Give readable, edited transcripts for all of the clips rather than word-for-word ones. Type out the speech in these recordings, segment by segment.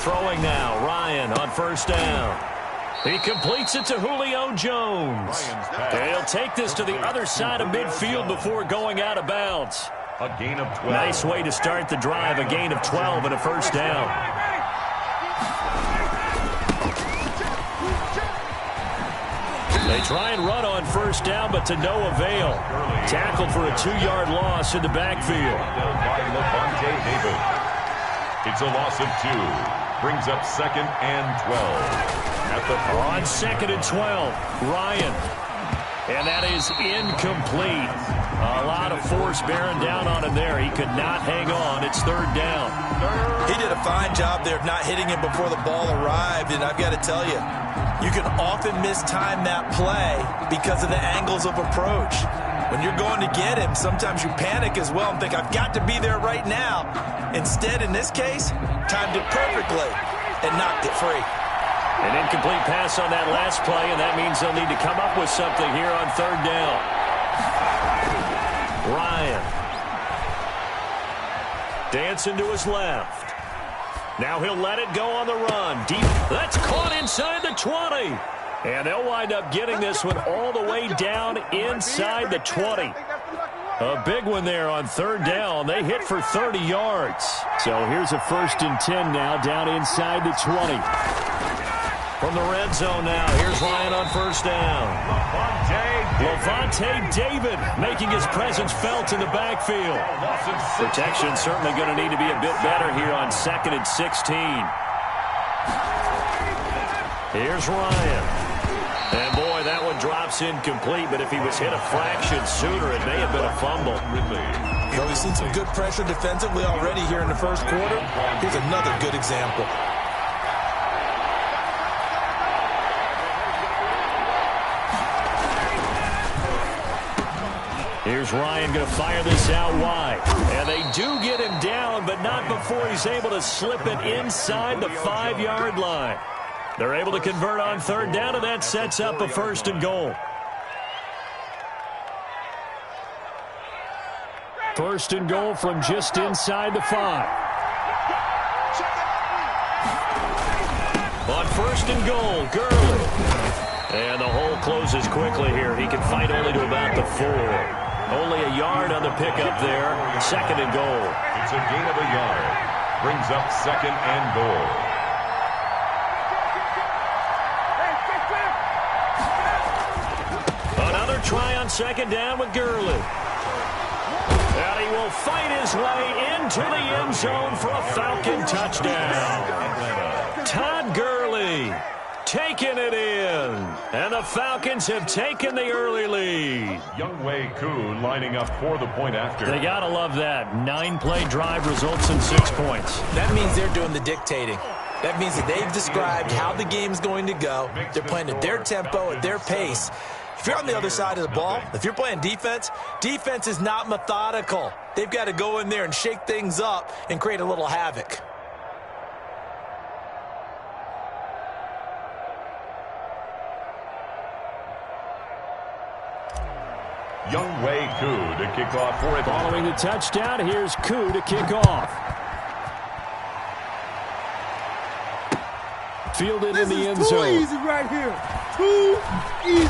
Throwing now, Ryan on first down. He completes it to Julio Jones. He'll take this to the other side of midfield before going out of bounds. A gain of 12. Nice way to start the drive, a gain of 12 and a first down. They try and run on first down, but to no avail. Tackled for a 2-yard loss in the backfield. By Levante David. It's a loss of 2. Brings up 2nd and 12. On 2nd and 12, Ryan. And that is incomplete. A lot of force bearing down on him there. He could not hang on. It's 3rd down. He did a fine job there of not hitting him before the ball arrived. And I've got to tell you, you can often mistime that play because of the angles of approach. When you're going to get him, sometimes you panic as well and think, I've got to be there right now. Instead, in this case, timed it perfectly and knocked it free. An incomplete pass on that last play, and that means they'll need to come up with something here on 3rd down. Ryan. Dancing to his left. Now he'll let it go on the run. Deep. That's caught inside the 20. And they'll wind up getting this one all the way down inside the 20. A big one there on 3rd down. They hit for 30 yards. So here's a 1st and 10 now down inside the 20. From the red zone now, here's Ryan on first down. Levante David making his presence felt in the backfield. Protection certainly going to need to be a bit better here on 2nd and 16. Here's Ryan. And boy, that one drops incomplete, but if he was hit a fraction sooner, it may have been a fumble. Well, we've seen some good pressure defensively already here in the first quarter. Here's another good example. Here's Ryan going to fire this out wide. And they do get him down, but not before he's able to slip it inside the 5-yard line. They're able to convert on 3rd down, and that sets up a 1st and goal. 1st and goal from just inside the 5. On 1st and goal, Gurley. And the hole closes quickly here. He can fight only to about the 4. Only a yard on the pickup there. 2nd and goal. It's a gain of a yard. Brings up 2nd and goal. Another try on 2nd down with Gurley. And he will fight his way into the end zone for a Falcon touchdown. Todd Gurley taking it in. And the Falcons have taken the early lead. Younghoe Koo lining up for the point after. They got to love that. 9-play drive results in 6 points. That means they're doing the dictating. That means that they've described how the game's going to go. They're playing at their tempo, at their pace. If you're on the other side of the ball, if you're playing defense, defense is not methodical. They've got to go in there and shake things up and create a little havoc. Younghoe Koo to kick off for it. Following the touchdown, here's Koo to kick off. Fielded in the end zone. Too easy right here. Too easy.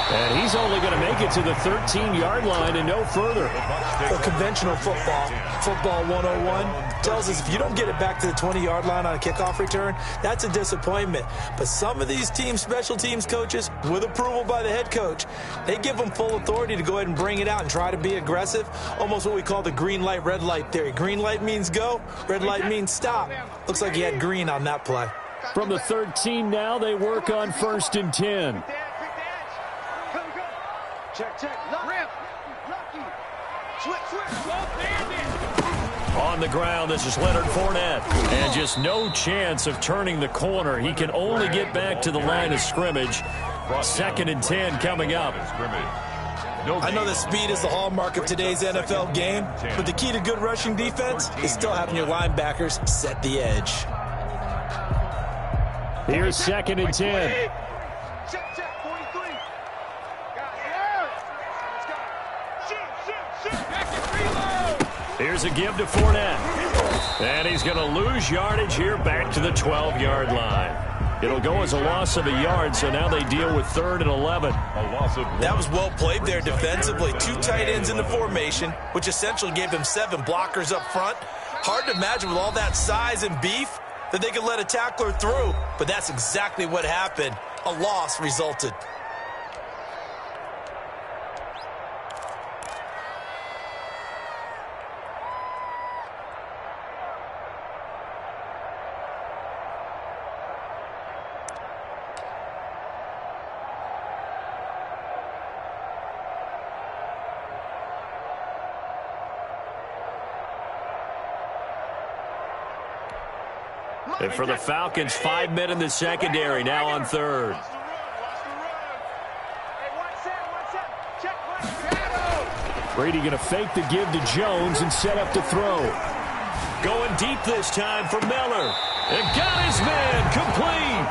And he's only going to make it to the 13-yard line and no further. For conventional football, Football 101 tells us if you don't get it back to the 20-yard line on a kickoff return, that's a disappointment. But some of these team special teams coaches, with approval by the head coach, they give them full authority to go ahead and bring it out and try to be aggressive. Almost what we call the green light, red light theory. Green light means go, red light means stop. Looks like he had green on that play. From the 13 now, they work on 1st and 10. Check. Lucky. On the ground, this is Leonard Fournette. And just no chance of turning the corner. He can only get back to the line of scrimmage. 2nd and 10 coming up. I know that speed is the hallmark of today's NFL game, but the key to good rushing defense is still having your linebackers set the edge. Here's 2nd and 10. Here's a give to Fournette. And he's going to lose yardage here back to the 12-yard line. It'll go as a loss of a yard, so now they deal with 3rd and 11. That was well played there defensively. 2 tight ends in the formation, which essentially gave them 7 blockers up front. Hard to imagine with all that size and beef that they could let a tackler through, but that's exactly what happened. A loss resulted. And for the Falcons, 5 men in the secondary, now on 3rd. Brady going to fake the give to Jones and set up to throw. Going deep this time for Miller. And got his man complete.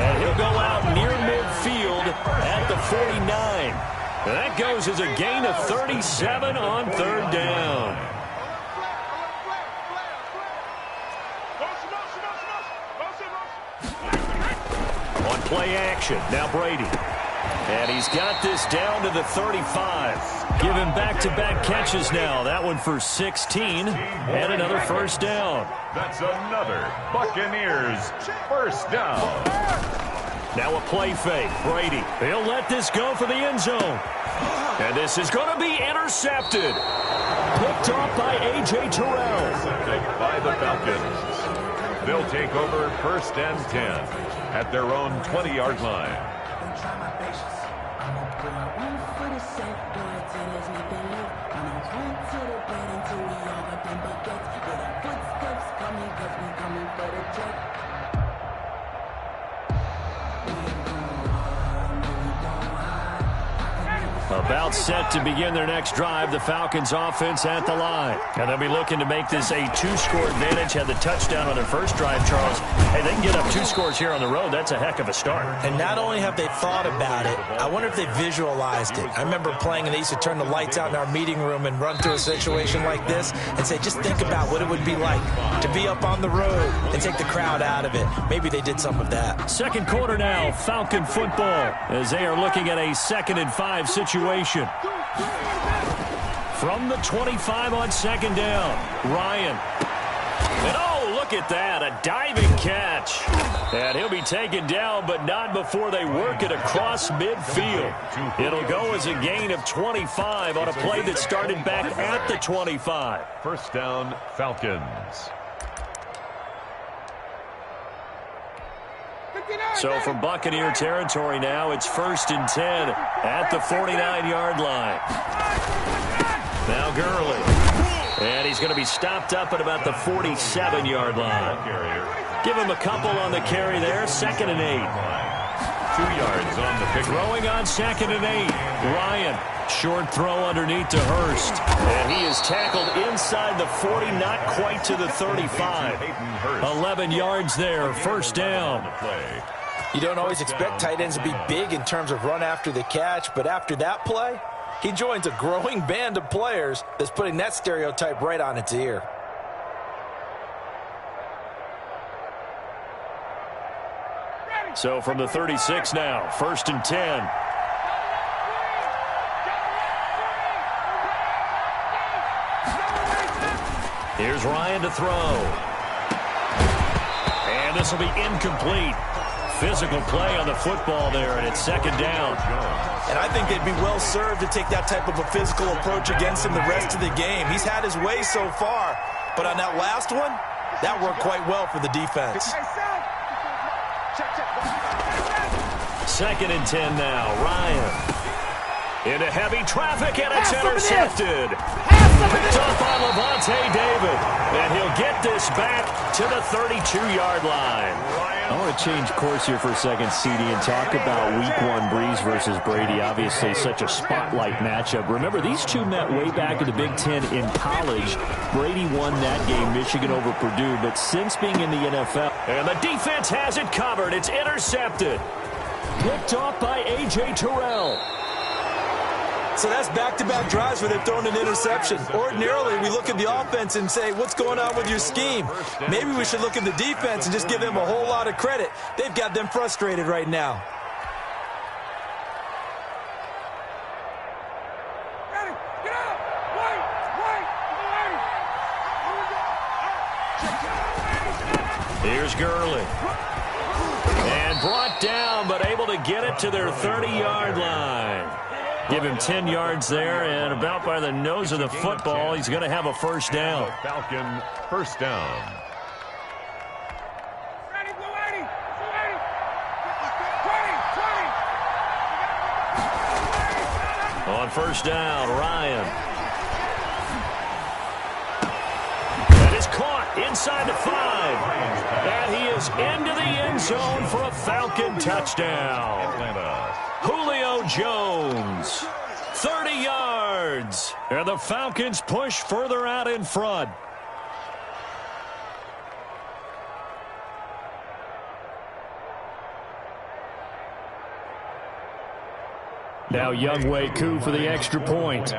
And he'll go out near midfield at the 49. And that goes as a gain of 37 on 3rd down. On play action, now Brady. And he's got this down to the 35. Giving back-to-back catches now. That one for 16 and another first down. That's another Buccaneers first down. Now a play fake. Brady, he'll let this go for the end zone. And this is going to be intercepted. Picked off by A.J. Terrell. By the Falcons. They'll take over 1st and 10 at their own 20-yard line. About set to begin their next drive, the Falcons offense at the line. And they'll be looking to make this a 2-score advantage. Had the touchdown on their first drive, Charles. Hey, they can get up 2 scores here on the road. That's a heck of a start. And not only have they thought about it, I wonder if they visualized it. I remember playing and they used to turn the lights out in our meeting room and run through a situation like this and say, just think about what it would be like to be up on the road and take the crowd out of it. Maybe they did some of that. Second quarter now, Falcon football, as they are looking at a 2nd and 5 situation. From the 25 on 2nd down, Ryan. And oh, look at that, a diving catch. And he'll be taken down, but not before they work it across midfield. It'll go as a gain of 25 on a play that started back at the 25. First down, Falcons. So from Buccaneer territory now, it's 1st and 10 at the 49-yard line. Now Gurley. And he's going to be stopped up at about the 47-yard line. Give him a couple on the carry there. 2nd and 8. 2 yards on the pick. Throwing on 2nd and 8. Ryan. Short throw underneath to Hurst. And he is tackled inside the 40, not quite to the 35. 11 yards there. First down. You don't always expect tight ends to be big in terms of run after the catch, but after that play, he joins a growing band of players that's putting that stereotype right on its ear. So from the 36 now, 1st and 10. Here's Ryan to throw. And this will be incomplete. Physical play on the football there, and it's 2nd down. And I think they'd be well served to take that type of a physical approach against him the rest of the game. He's had his way so far, but on that last one, that worked quite well for the defense. 2nd and 10 now. Ryan. Into heavy traffic, and it's intercepted. Picked off by Levante David. And he'll get this back to the 32-yard line. I want to change course here for a second, CD, and talk about Week 1 Brees versus Brady. Obviously, such a spotlight matchup. Remember, these two met way back in the Big Ten in college. Brady won that game, Michigan over Purdue. But since being in the NFL... And the defense has it covered. It's intercepted. Picked off by A.J. Terrell. So that's back-to-back drives where they've thrown an interception. Ordinarily, we look at the offense and say, what's going on with your scheme? Maybe we should look at the defense and just give them a whole lot of credit. They've got them frustrated right now. Here's Gurley. And brought down, but able to get it to their 30-yard line. Give him 10 yards there, and about by the nose of the football, he's going to have a first down. Falcon first down. On first down, Ryan. That is caught inside the 5. And he is into the end zone for a Falcon touchdown. Atlanta. Julio Jones, 30 yards. And the Falcons push further out in front. Now Younghoe Koo for the extra point.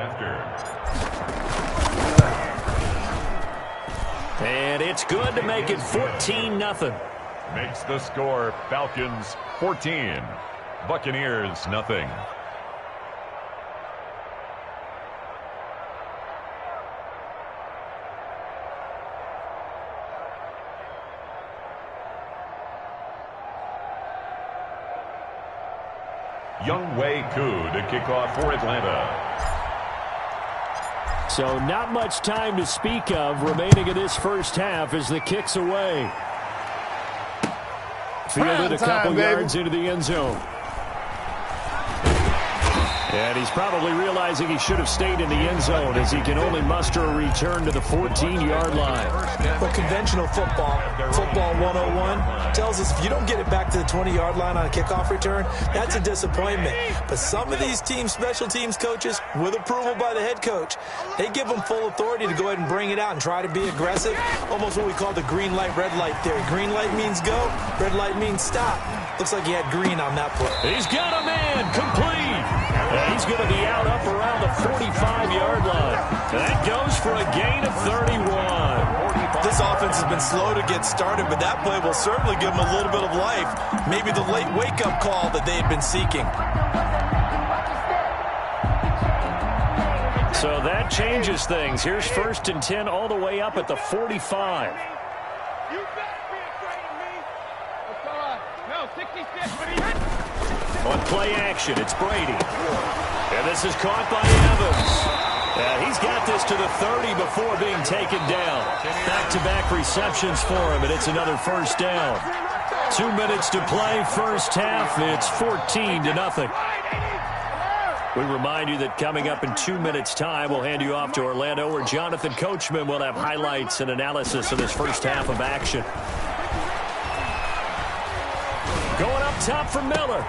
And it's good to make it 14-0. Makes the score Falcons 14. Buccaneers nothing. Younghoe Koo to kick off for Atlanta. So not much time to speak of remaining in this first half as the kick's away. Fielded a couple yards into the end zone. And he's probably realizing he should have stayed in the end zone as he can only muster a return to the 14-yard line. But conventional football 101, tells us if you don't get it back to the 20-yard line on a kickoff return, that's a disappointment. But some of these special teams coaches, with approval by the head coach, they give them full authority to go ahead and bring it out and try to be aggressive, almost what we call the green light, red light theory. Green light means go, red light means stop. Looks like he had green on that play. He's got a man, complete. And he's going to be out up around the 45-yard line. That goes for a gain of 31. This offense has been slow to get started, but that play will certainly give them a little bit of life. Maybe the late wake-up call that they had been seeking. So that changes things. Here's 1st and 10 all the way up at the 45. On play action, it's Brady. And this is caught by Evans. He's got this to the 30 before being taken down. Back-to-back receptions for him, and it's another first down. 2 minutes to play, first half. It's 14-0. We remind you that coming up in 2 minutes' time, we'll hand you off to Orlando, where Jonathan Coachman will have highlights and analysis of this first half of action. Going up top for Miller.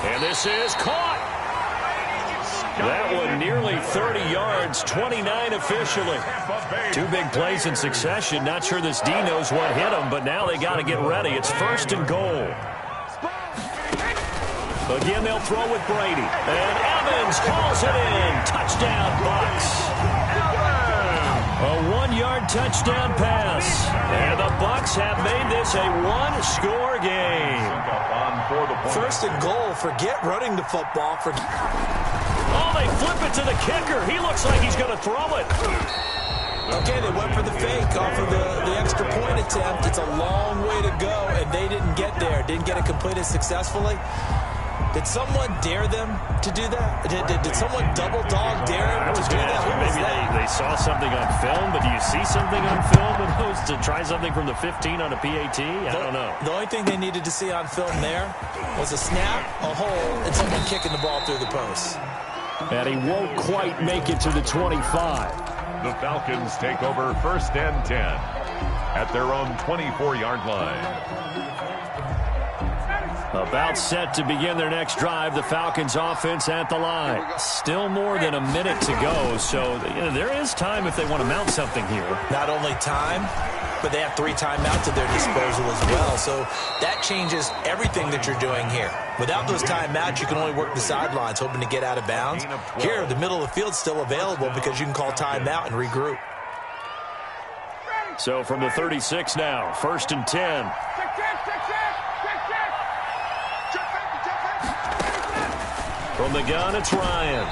And this is caught. That one nearly 30 yards, 29 officially. 2 big plays in succession. Not sure this D knows what hit him, but now they got to get ready. It's 1st and goal. Again, they'll throw with Brady. And Evans calls it in. Touchdown, Bucs. A 1-yard touchdown pass. And the Bucs have made this a 1-score game. 1st and goal. Forget running the football. Oh, they flip it to the kicker. He looks like he's going to throw it. Okay, they went for the fake off of the extra point attempt. It's a long way to go, and they didn't get there. Didn't get it completed successfully. Did someone dare them to do that? Did someone double dog dare them to do that? Maybe they saw something on film, but do you see something on film to try something from the 15 on a PAT? I don't know. The only thing they needed to see on film there was a snap, a hole, and someone kicking the ball through the post. And he won't quite make it to the 25. The Falcons take over 1st and 10 at their own 24-yard line. About set to begin their next drive, the Falcons offense at the line. Still more than a minute to go, so there is time if they want to mount something here. Not only time, but they have 3 timeouts at their disposal as well, so that changes everything that you're doing here. Without those timeouts, you can only work the sidelines, hoping to get out of bounds. Here, the middle of the field's still available because you can call timeout and regroup. So from the 36 now, 1st and 10. From the gun, it's Ryan.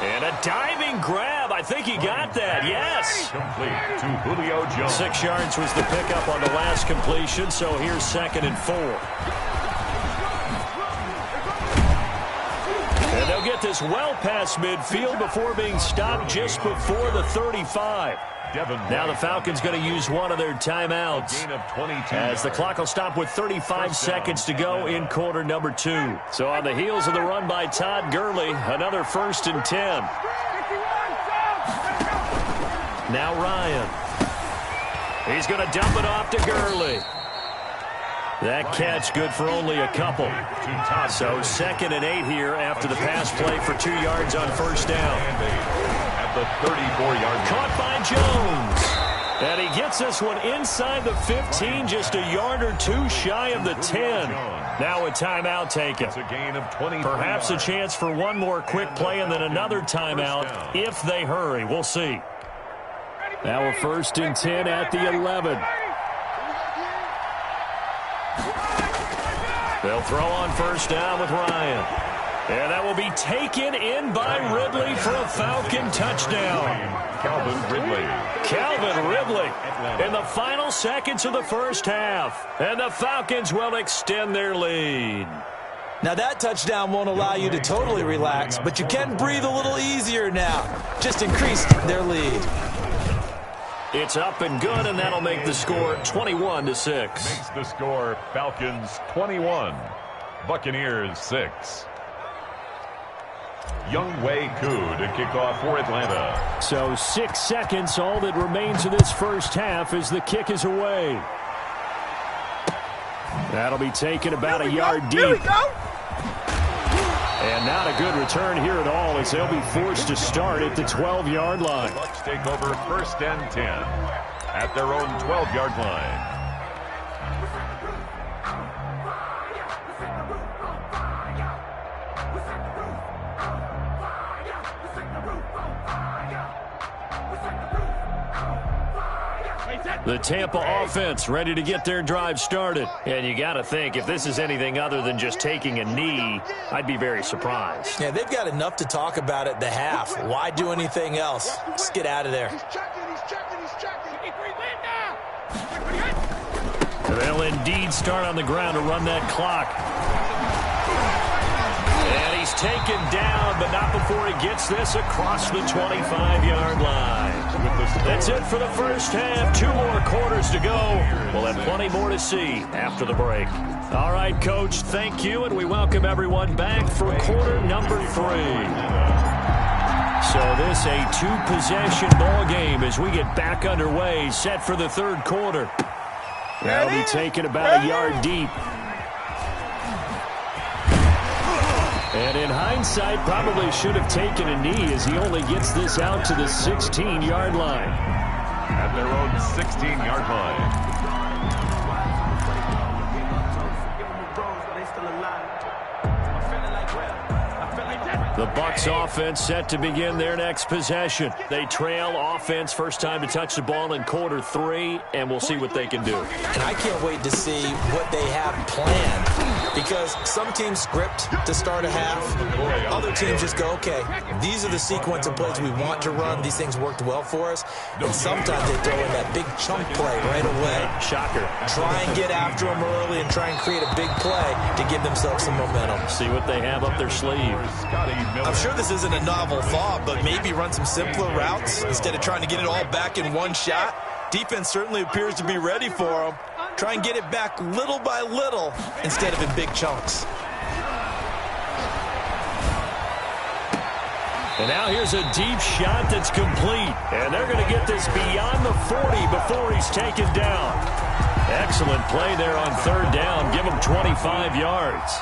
And a diving grab. I think he got that. Yes. Complete to Julio Jones. 6 yards was the pickup on the last completion, so here's 2nd and 4. And they'll get this well past midfield before being stopped just before the 35. Now the Falcons going to use one of their timeouts as the clock will stop with 35 seconds to go in quarter number 2. So on the heels of the run by Todd Gurley, another 1st and 10. Now Ryan. He's going to dump it off to Gurley. That catch good for only a couple. So 2nd and 8 here after the pass play for 2 yards on 1st down. The 34-yard caught by Jones. And he gets this one inside the 15, just a yard or 2 shy of the 10. Now a timeout taken. It's a gain of 20. Perhaps a chance for one more quick play and then another timeout if they hurry. We'll see. Now a 1st and 10 at the 11. They'll throw on 1st down with Ryan. And that will be taken in by Ridley for a Falcon touchdown. Calvin Ridley in the final seconds of the 1st half. And the Falcons will extend their lead. Now that touchdown won't allow you to totally relax, but you can breathe a little easier now. Just increased their lead. It's up and good, and that'll make the score 21-6. Makes the score Falcons 21, Buccaneers 6. Younghoe Koo to kick off for Atlanta. So 6 seconds, all that remains of this 1st half as the kick is away. That'll be taken about a yard deep. Here we go. And not a good return here at all as they'll be forced to start at the 12-yard line. Bucs take over 1st and 10 at their own 12-yard line. The Tampa offense ready to get their drive started. And you got to think, if this is anything other than just taking a knee, I'd be very surprised. Yeah, they've got enough to talk about at the half. Why do anything else? Just get out of there. He's checking. They'll indeed start on the ground to run that clock. And he's taken down, but not before he gets this across the 25-yard line. That's it for the 1st half. 2 more quarters to go. We'll have plenty more to see after the break. All right, Coach, thank you, and we welcome everyone back for quarter number 3. So this a 2-possession ball game as we get back underway, set for the 3rd quarter. That'll be taken about a yard deep. And in hindsight, probably should have taken a knee as he only gets this out to the 16-yard line. At their own 16-yard line. The Bucs offense set to begin their next possession. They trail offense, first time to touch the ball in quarter 3, and we'll see what they can do. And I can't wait to see what they have planned, because some teams script to start a half. Other teams just go, okay, these are the sequence of plays we want to run. These things worked well for us. And sometimes they throw in that big chunk play right away. Shocker. Try and get after them early and try and create a big play to give themselves some momentum. See what they have up their sleeve. I'm sure this isn't a novel thought, but maybe run some simpler routes instead of trying to get it all back in one shot. Defense certainly appears to be ready for them. Try and get it back little by little instead of in big chunks. And now here's a deep shot that's complete. And they're going to get this beyond the 40 before he's taken down. Excellent play there on third down. Give him 25 yards.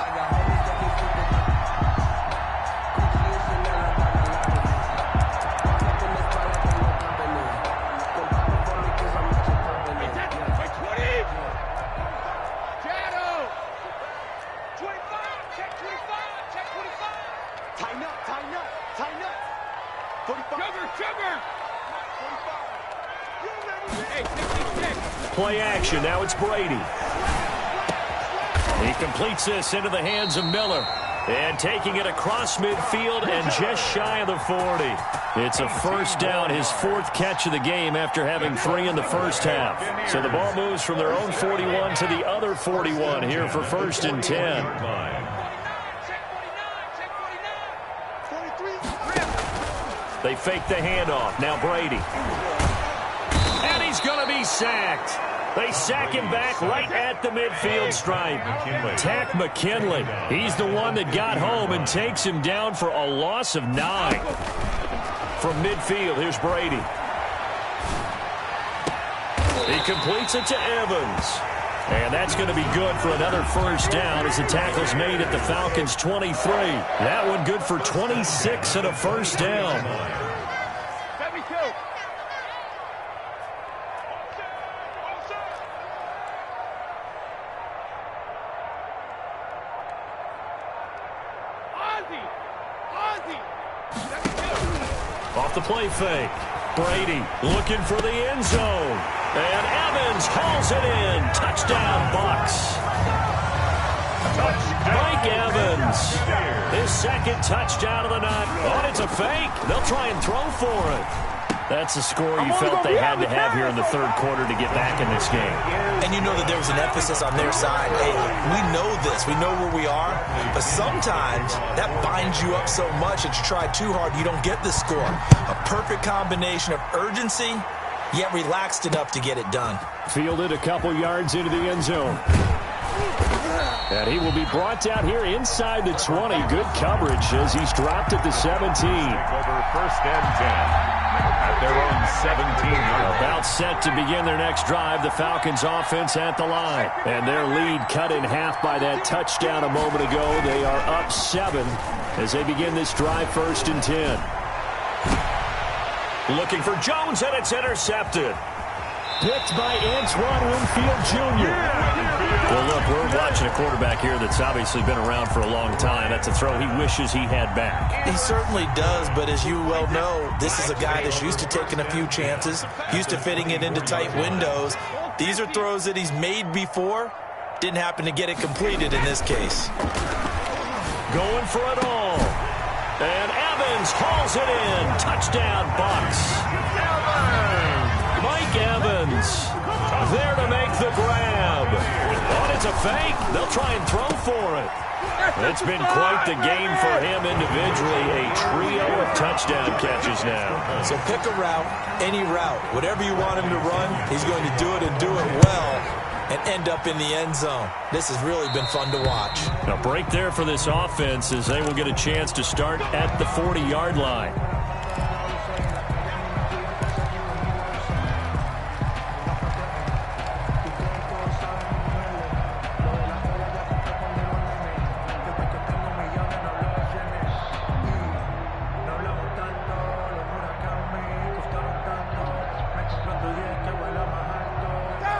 Play action. Now it's Brady. He completes this into the hands of Miller. And taking it across midfield and just shy of the 40. It's a first down, his fourth catch of the game after having 3 in the first half. So the ball moves from their own 41 to the other 41 here for 1st and 10. They fake the handoff. Now Brady. And he's going to be sacked. They sack him back right at the midfield stripe. Tack McKinley. He's the one that got home and takes him down for a loss of 9. From midfield, here's Brady. He completes it to Evans. And that's going to be good for another first down as the tackle's made at the Falcons' 23. That one good for 26 and a first down. Off the play fake. Brady looking for the end zone. And Evans hauls it in. Touchdown, Bucks. Mike Evans. His second touchdown of the night. Oh, it's a fake. They'll try and throw for it. That's the score you felt they had to have here in the third quarter to get back in this game. And you know that there was an emphasis on their side. Hey, we know this. We know where we are. But sometimes that binds you up so much that you try too hard, you don't get the score. A perfect combination of urgency, yet relaxed enough to get it done. Fielded a couple yards into the end zone. And he will be brought down here inside the 20. Good coverage as he's dropped at the 17. Over 1st and 10. At their own 17-yard. About set to begin their next drive. The Falcons offense at the line. And their lead cut in half by that touchdown a moment ago. They are up 7 as they begin this drive 1st and 10. Looking for Jones, and it's intercepted. Picked by Antoine Winfield Jr. Well, look, we're watching a quarterback here that's obviously been around for a long time. That's a throw he wishes he had back. He certainly does, but as you well know, this is a guy that's used to taking a few chances, used to fitting it into tight windows. These are throws that he's made before. Didn't happen to get it completed in this case. Going for it all. And Evans hauls it in. Touchdown, Bucks. Mike Evans there to make the grab. Oh, it's a fake. They'll try and throw for it. It's been quite the game for him individually. A trio of touchdown catches now. So pick a route, any route. Whatever you want him to run, he's going to do it and do it well and end up in the end zone. This has really been fun to watch. A break there for this offense as they will get a chance to start at the 40-yard line.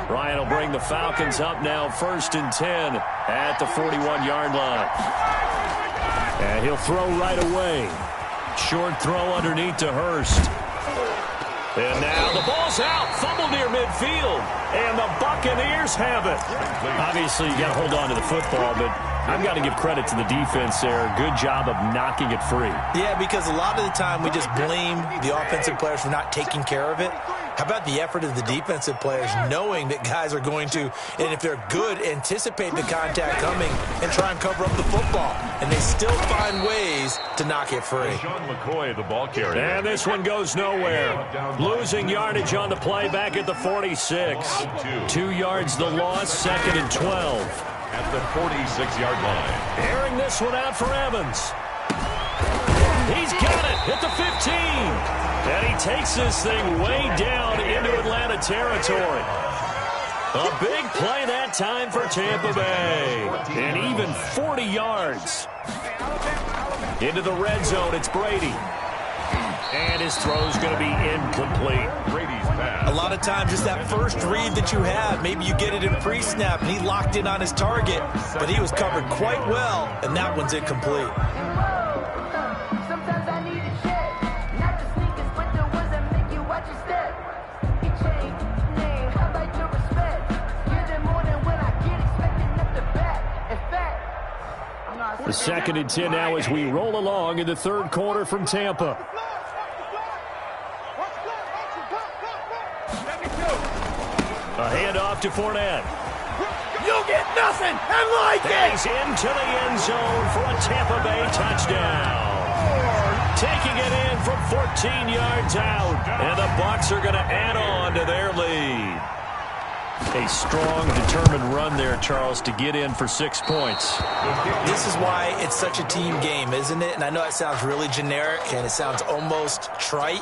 Ryan will bring the Falcons up now 1st and 10 at the 41-yard line. And he'll throw right away. Short throw underneath to Hurst. And now the ball's out. Fumble near midfield. And the Buccaneers have it. Obviously, you got to hold on to the football, but I've got to give credit to the defense there. Good job of knocking it free. Yeah, because a lot of the time we just blame the offensive players for not taking care of it. How about the effort of the defensive players knowing that guys are going to, and if they're good, anticipate the contact coming and try and cover up the football. And they still find ways to knock it free. Sean McCoy, the ball carrier. And this one goes nowhere. Losing yardage on the play back at the 46. 2 yards the loss, 2nd and 12. At the 46-yard line. Airing this one out for Evans. He's got it at the 15. And he takes this thing way down into Atlanta territory. A big play that time for Tampa Bay. And even 40 yards. Into the red zone, it's Brady. And his throw's going to be incomplete. Brady's pass. A lot of times, just that first read that you have, maybe you get it in pre-snap, and he locked in on his target, but he was covered quite well, and that one's incomplete. Sometimes I need a check, not the sneakers, but the ones that make you watch your step. He changed name, how about your respect? You're the morning when I get expecting up the back. In fact, I'm not. The 2nd and 10 now as we roll along in the third quarter from Tampa. A handoff to Fournette. You get nothing and like And he's into the end zone for a Tampa Bay touchdown. Taking it in from 14 yards out. And the Bucs are going to add on to their lead. A strong, determined run there, Charles, to get in for 6 points. This is why it's such a team game, isn't it? And I know it sounds really generic and it sounds almost trite,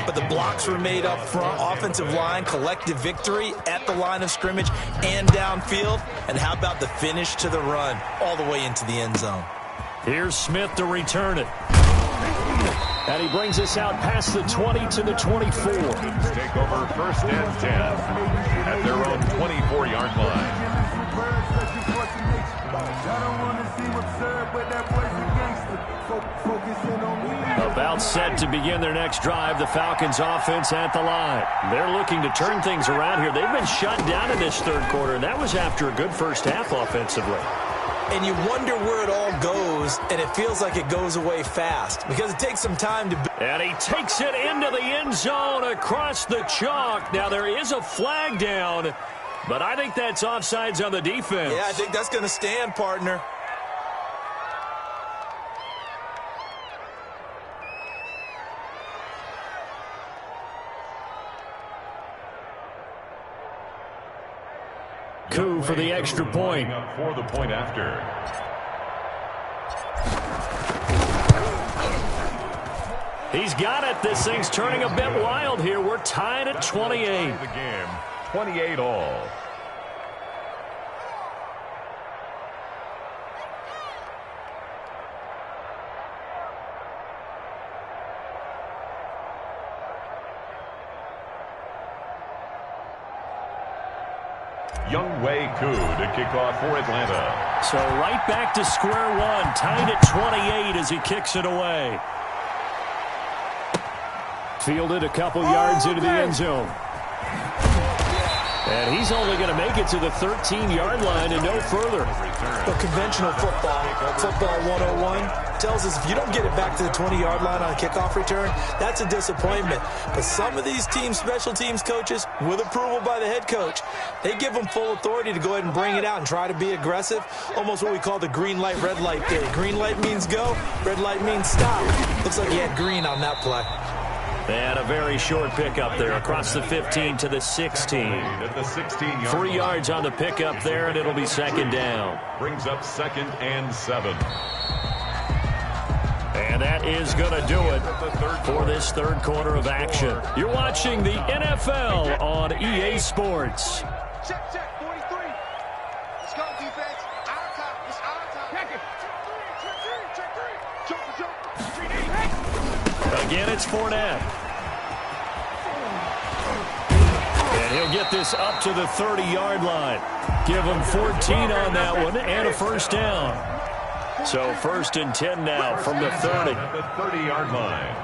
but the blocks were made up front, offensive line, collective victory at the line of scrimmage and downfield. And how about the finish to the run all the way into the end zone? Here's Smith to return it. And he brings us out past the 20 to the 24. Take over 1st and 10 at their own 24-yard line. About set to begin their next drive, the Falcons offense at the line. They're looking to turn things around here. They've been shut down in this third quarter, and that was after a good first half offensively. And you wonder where it all goes, and it feels like it goes away fast because it takes some time to... And he takes it into the end zone across the chalk. Now, there is a flag down, but I think that's offsides on the defense. Yeah, I think that's going to stand, partner. Coup for the extra point. For the point after. He's got it. This thing's turning a bit wild here. We're tied at 28. The game, 28 all. Younghoe Koo to kick off for Atlanta. So right back to square one, tied at 28 as he kicks it away. Fielded a couple yards into the end zone. And he's only going to make it to the 13-yard line and no further. But conventional football 101, tells us if you don't get it back to the 20-yard line on a kickoff return, that's a disappointment. But some of these team special teams coaches, with approval by the head coach, they give them full authority to go ahead and bring it out and try to be aggressive, almost what we call the green light, red light theory. Green light means go, red light means stop. Looks like he had green on that play. And a very short pickup there across the 15 to the 16. At the 16-yard 3 yards on the pickup there, and it'll be second down. Brings up 2nd and 7. And that is going to do it for this third quarter of action. You're watching the NFL on EA Sports. Check, 43. Let's go, defense. Our time. It's our time. Check it. Check 3. Again, it's Fournette. And he'll get this up to the 30-yard line. Give him 14 on that one and a first down. So 1st and 10 now from the 30. At the 30-yard line.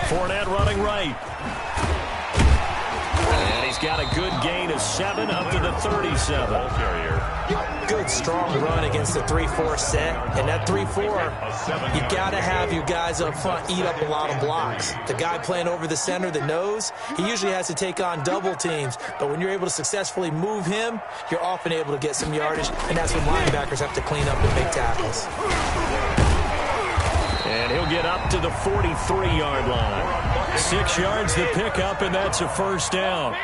Fournette running right. And he's got a good gain of 7 up to the 37. Ball carrier. Good, strong run against the 3-4 set. And that 3-4, you got to have your guys up front eat up a lot of blocks. The guy playing over the center, the nose, he usually has to take on double teams. But when you're able to successfully move him, you're often able to get some yardage. And that's when linebackers have to clean up and make tackles. And he'll get up to the 43-yard line. 6 yards to pick up, and that's a first down.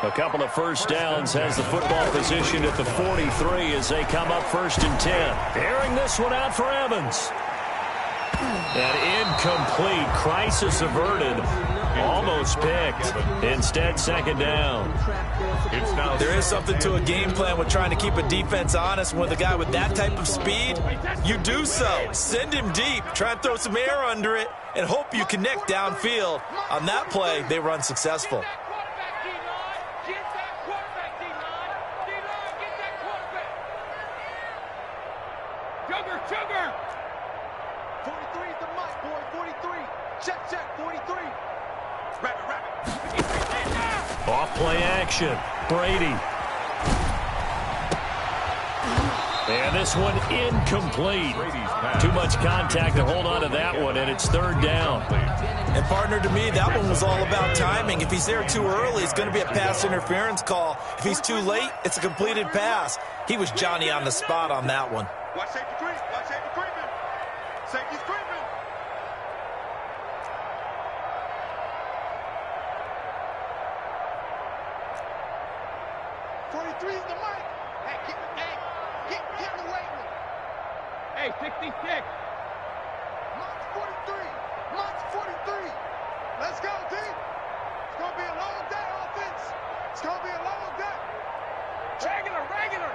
A couple of first downs has the football position at the 43 as they come up 1st and 10. Airing this one out for Evans. And incomplete. Crisis averted. Almost picked. Instead, second down. There is something to a game plan with trying to keep a defense honest. With a guy with that type of speed, you do so. Send him deep. Try and throw some air under it and hope you connect downfield. On that play, they run successful. Chugger! 43 is the mic, boy. 43. Check. 43. Rabbit. Off play action. Brady. And this one incomplete. Too much contact to hold on to that one, and it's third down. And partner, to me, that one was all about timing. If he's there too early, it's going to be a pass interference call. If he's too late, it's a completed pass. He was Johnny on the spot on that one. Watch safety creep. Watch safety creeping. Safety's creeping. '43 is the mic. Hey, get him away with it. Hey, 66. Mike's 43. Mike's 43. Let's go, team. It's going to be a long day, offense. It's going to be a long day. Regular.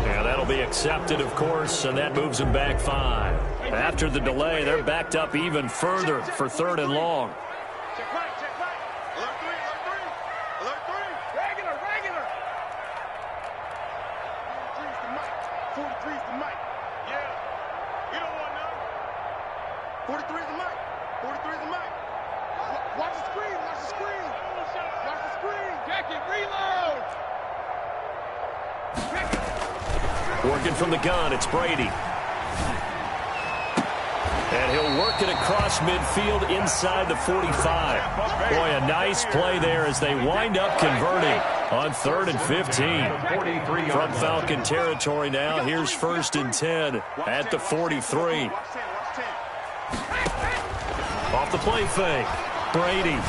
Yeah, that'll be accepted, of course, and that moves them back 5. After the delay, they're backed up even further for third and long. Check right. Alert 3. Regular. 43's the mic. 43's the mic. Yeah. You don't want none. 43's the mic. 43's the mic. Watch the screen. Check it. Reload. Working from the gun, it's Brady. And he'll work it across midfield inside the 45. Boy, a nice play there as they wind up converting on 3rd and 15. From Falcon territory now, here's 1st and 10 at the 43. Off the play fake, Brady.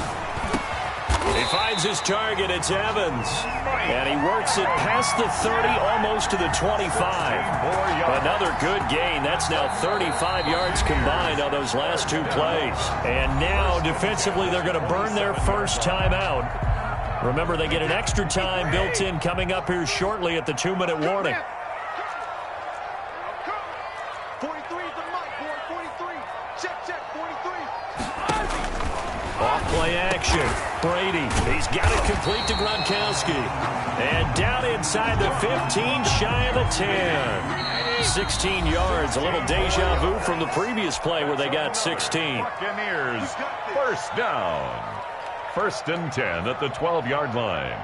He finds his target, it's Evans. And he works it past the 30, almost to the 25. Another good gain. That's now 35 yards combined on those last 2 plays. And now, defensively, they're going to burn their first time out. Remember, they get an extra time built in coming up here shortly at the 2-minute warning. 43 is the mic, boy. 43. Check. 43. Off play action. Brady. He's got it complete to Gronkowski. And down inside the 15, shy of the 10. 16 yards. A little deja vu from the previous play where they got 16. Buccaneers, first down. 1st and 10 at the 12-yard line.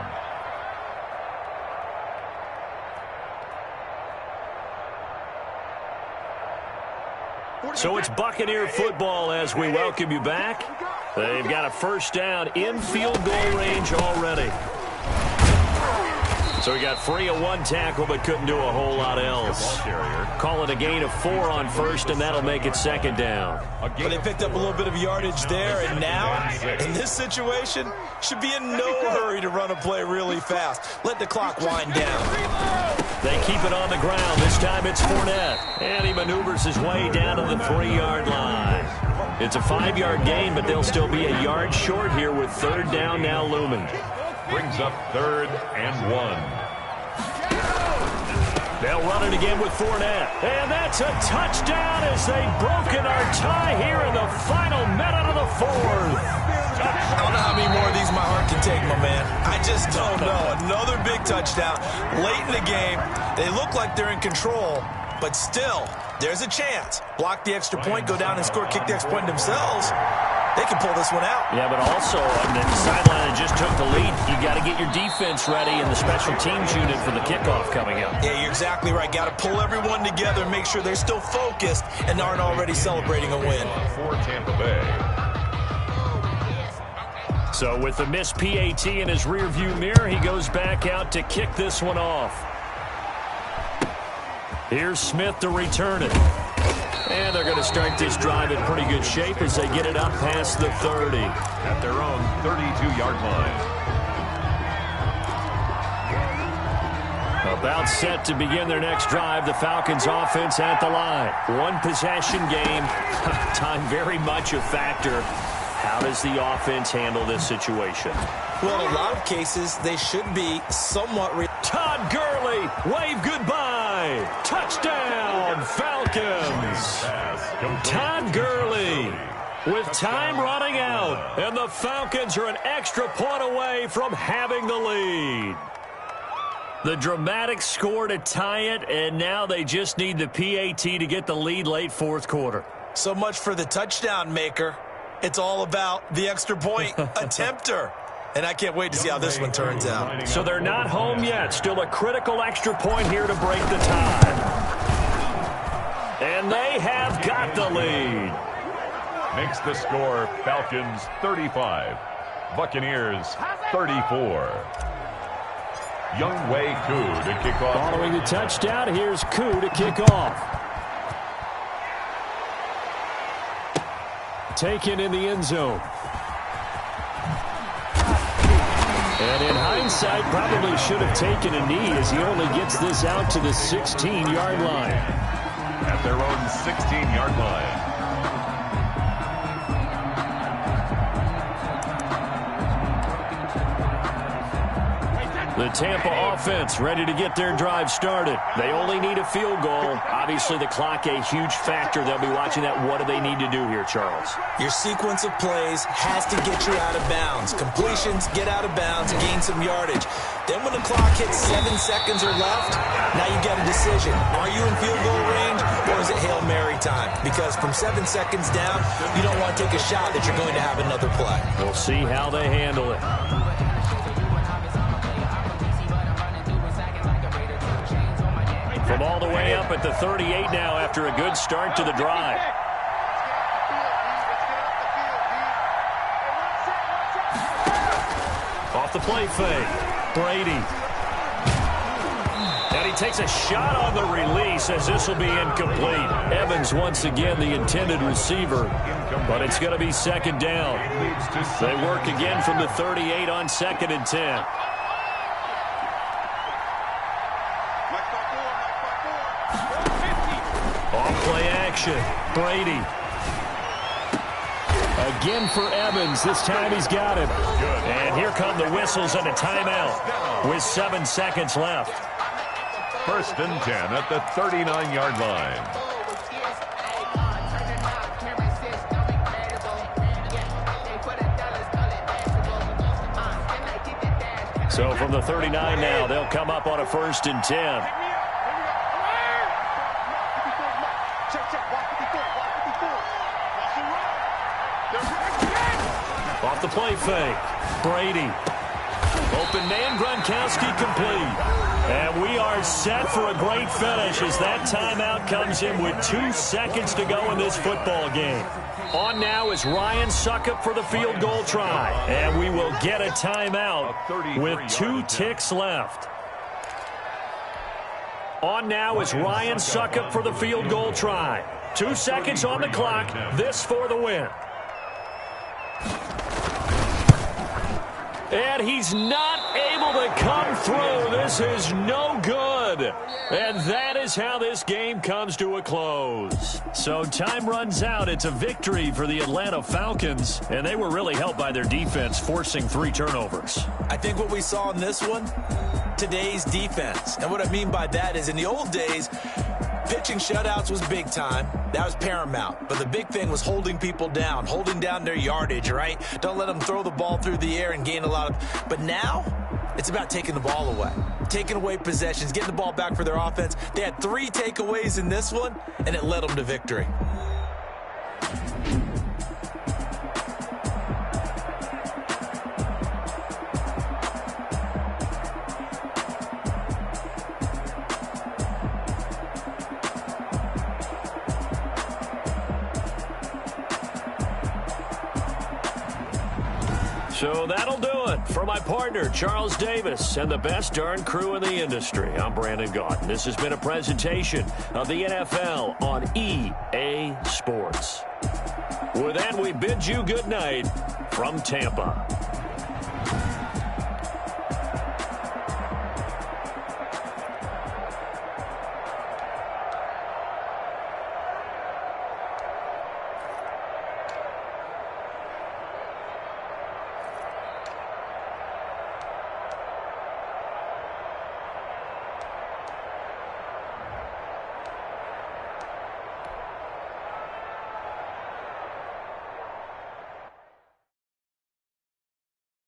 So it's Buccaneer football as we welcome you back. They've got a first down in field goal range already. So he got free of 1 tackle but couldn't do a whole lot else. Call it a gain of 4 on 1st, and that'll make it 2nd down. But they picked up a little bit of yardage there, and now, in this situation, should be in no hurry to run a play really fast. Let the clock wind down. They keep it on the ground. This time it's Fournette. And he maneuvers his way down to the 3-yard line. It's a 5-yard gain, but they'll still be a yard short here with 3rd down now looming. Brings up 3rd and 1. They'll run it again with Fournette. And that's a touchdown as they've broken our tie here in the final minute of the 4th. I don't know how many more of these my heart can take, my man. I just don't know. Another big touchdown. Late in the game, they look like they're in control, but still, there's a chance. Block the extra point, go down and score, kick the extra point themselves. They can pull this one out. Yeah, but also on the sideline that just took the lead, you got to get your defense ready and the special teams unit for the kickoff coming up. Yeah, you're exactly right. Got to pull everyone together and make sure they're still focused and aren't already celebrating a win. For Tampa Bay. So with the missed PAT in his rearview mirror, he goes back out to kick this one off. Here's Smith to return it. And they're going to start this drive in pretty good shape as they get it up past the 30. At their own 32-yard line. A About set to begin their next drive, the Falcons offense at the line. One possession game. Time very much a factor. How does the offense handle this situation? Well, in a lot of cases, they should be somewhat... Todd Gurley, wave goodbye. Touchdown, Falcons. Todd Gurley with time running out. And the Falcons are an extra point away from having the lead. The dramatic score to tie it, and now they just need the PAT to get the lead late fourth quarter. So much for the touchdown maker. It's all about the extra point attempter. And I can't wait to see how this one turns out. So they're not home yet. Still a critical extra point here to break the tie. And they have got the lead. Makes the score Falcons 35, Buccaneers 34. Young Wei Koo to kick off. Following the touchdown, here's Koo to kick off. Taken in the end zone. And in hindsight, probably should have taken a knee as he only gets this out to the 16-yard line. At their own 16-yard line. The Tampa offense ready to get their drive started. They only need a field goal. Obviously, the clock a huge factor. They'll be watching that. What do they need to do here, Charles? Your sequence of plays has to get you out of bounds. Completions, get out of bounds, gain some yardage. Then when the clock hits 7 seconds or left, now you get a decision. Are you in field goal range, or is it Hail Mary time? Because from 7 seconds down, you don't want to take a shot that you're going to have another play. We'll see how they handle it. From all the way up at the 38 now after a good start to the drive. Off the play fake. Brady. And he takes a shot on the release as this will be incomplete. Evans once again the intended receiver, but it's going to be second down. They work again from the 38 on 2nd and 10. Play action. Brady. Again for Evans. This time he's got him. And here come the whistles and a timeout with 7 seconds left. 1st and 10 at the 39-yard line. So from the 39 now, they'll come up on a 1st and 10. Off the play fake. Brady. Open man, Gronkowski complete. And we are set for a great finish as that timeout comes in with 2 seconds to go in this football game. On now is Ryan Succop for the field goal try. And we will get a timeout with 2 ticks left. On now is Ryan Succop for the field goal try. 2 seconds on the clock. This for the win. And he's not able to come through. This is no good. And that is how this game comes to a close. So time runs out. It's a victory for the Atlanta Falcons. And they were really helped by their defense, forcing 3 turnovers. I think what we saw in this one, today's defense. And what I mean by that is in the old days, pitching shutouts was big time. That was paramount. But the big thing was holding people down, holding down their yardage, right? Don't let them throw the ball through the air and gain a lot of... But now, it's about taking the ball away. Taking away possessions, getting the ball back for their offense. They had 3 takeaways in this one, and it led them to victory. So that'll do it for my partner, Charles Davis, and the best darn crew in the industry. I'm Brandon Gaudin. This has been a presentation of the NFL on EA Sports. With that, we bid you good night from Tampa.